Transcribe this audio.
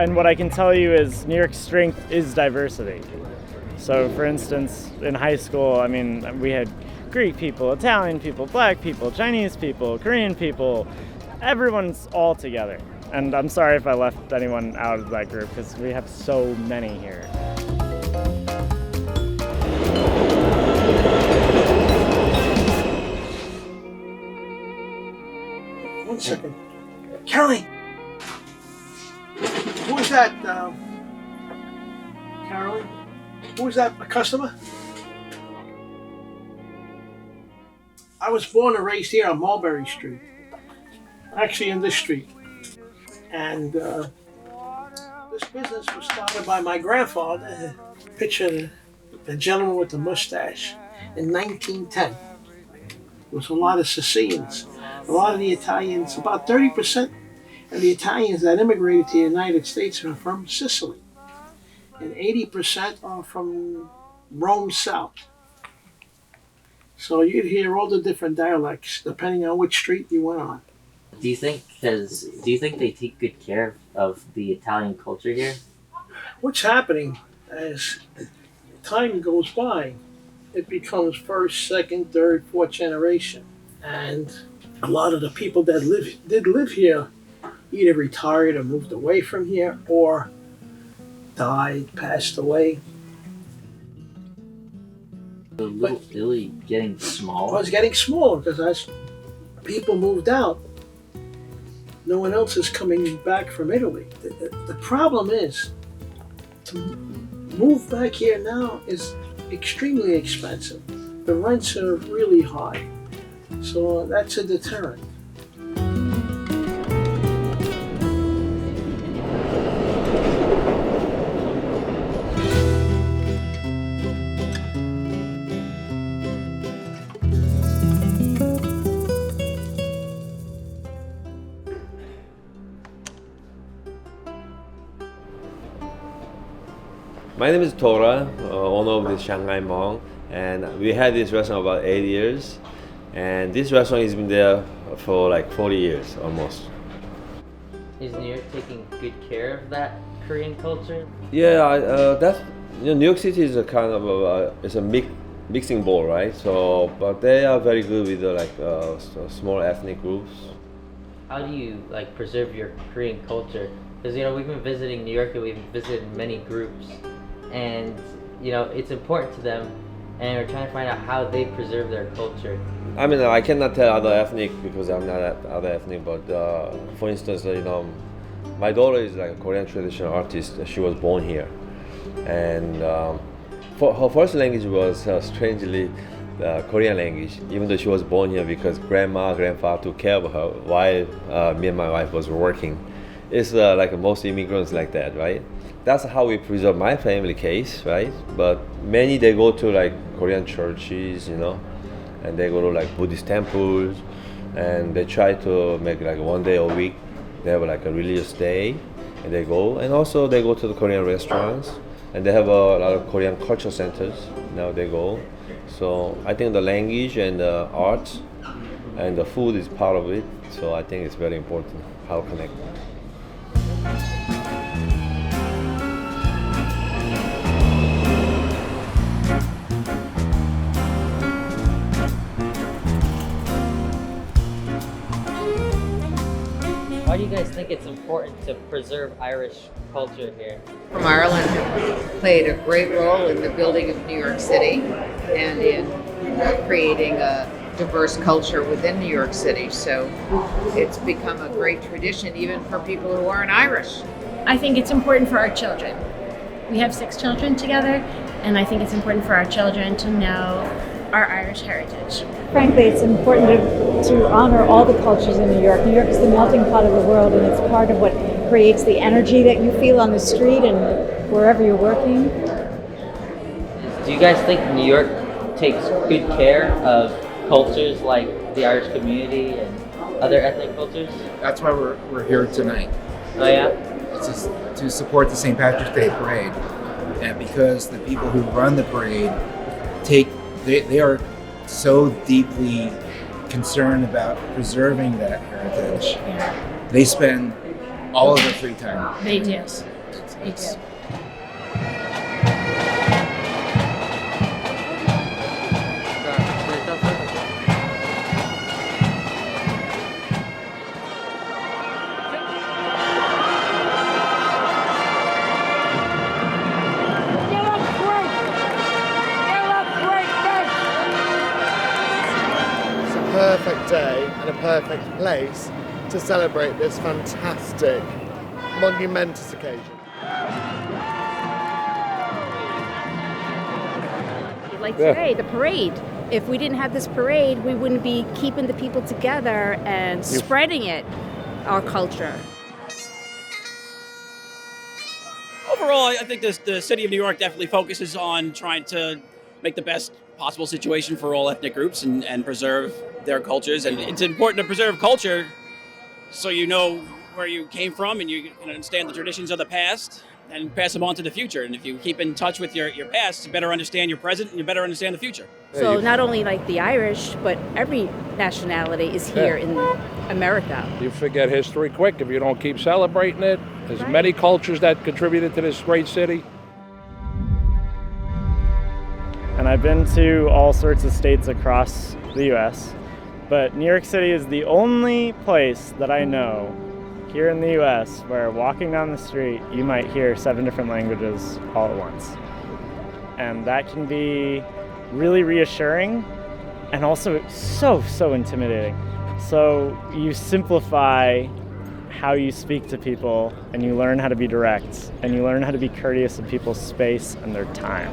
And what I can tell you is New York's strength is diversity. So for instance, in high school, I mean, we had Greek people, Italian people, black people, Chinese people, Korean people. Everyone's all together. And I'm sorry if I left anyone out of that group because we have so many here. One second. Kelly! Who is that, Carolyn? Who is that, a customer? I was born and raised here on Mulberry Street. Actually in this street. And this business was started by my grandfather. Picture the gentleman with the mustache in 1910. There was a lot of Sicilians. A lot of the Italians, about 30% of the Italians that immigrated to the United States are from Sicily. And 80% are from Rome South. So you'd hear all the different dialects depending on which street you went on. Do you think they take good care of the Italian culture here? What's happening as time goes by, it becomes first, second, third, fourth generation. And a lot of the people that did live here either retired or moved away from here or died, passed away. The little Italy getting smaller? Well, it's getting smaller because as people moved out, no one else is coming back from Italy. The problem is, to move back here now is extremely expensive. The rents are really high. So that's a deterrent. My name is Tora, owner of the Shanghai Hmong, and we had this restaurant about 8 years, and this restaurant has been there for like 40 years almost. Is New York taking good care of that Korean culture? Yeah, New York City is a kind of it's a mixing bowl, right? So, but they are very good with small ethnic groups. How do you preserve your Korean culture? Because we've been visiting New York and we've visited many groups, and it's important to them, and we're trying to find out how they preserve their culture. I mean, I cannot tell other ethnic because I'm not other ethnic, but for instance, my daughter is like a Korean traditional artist. She was born here, and for her first language was strangely Korean language, even though she was born here because grandfather took care of her while me and my wife was working. It's like most immigrants like that, right? That's how we preserve my family case, right? But many, they go to Korean churches, and they go to Buddhist temples, and they try to make 1 day a week. They have a religious day, and they go. And also they go to the Korean restaurants, and they have a lot of Korean culture centers. Now they go. So I think the language and the art and the food is part of it. So I think it's very important how to connect. Why do you guys think it's important to preserve Irish culture here? From Ireland have played a great role in the building of New York City and in creating a diverse culture within New York City. So it's become a great tradition even for people who aren't Irish. I think it's important for our children. We have 6 children together, and I think it's important for our children to know our Irish heritage. Frankly, it's important to honor all the cultures in New York. New York is the melting pot of the world, and it's part of what creates the energy that you feel on the street and wherever you're working. Do you guys think New York takes good care of cultures like the Irish community and other ethnic cultures? That's why we're here tonight. Oh yeah? It's just to support the St. Patrick's Day parade, and because the people who run the parade they are so deeply concerned about preserving that heritage. They spend all of their free time. They do. It's- It's a perfect day and a perfect place to celebrate this fantastic, monumentous occasion. Like today, the parade. If we didn't have this parade, we wouldn't be keeping the people together and spreading it, our culture. Overall, I think the city of New York definitely focuses on trying to make the best possible situation for all ethnic groups and preserve their cultures. And it's important to preserve culture so you know where you came from and you can understand the traditions of the past and pass them on to the future. And if you keep in touch with your past, you better understand your present and you better understand the future. So not only like the Irish, but every nationality is here in America. You forget history quick if you don't keep celebrating it. There's many cultures that contributed to this great city. And I've been to all sorts of states across the U.S., but New York City is the only place that I know here in the U.S. where walking down the street, you might hear 7 different languages all at once. And that can be really reassuring and also so intimidating. So you simplify how you speak to people and you learn how to be direct and you learn how to be courteous of people's space and their time.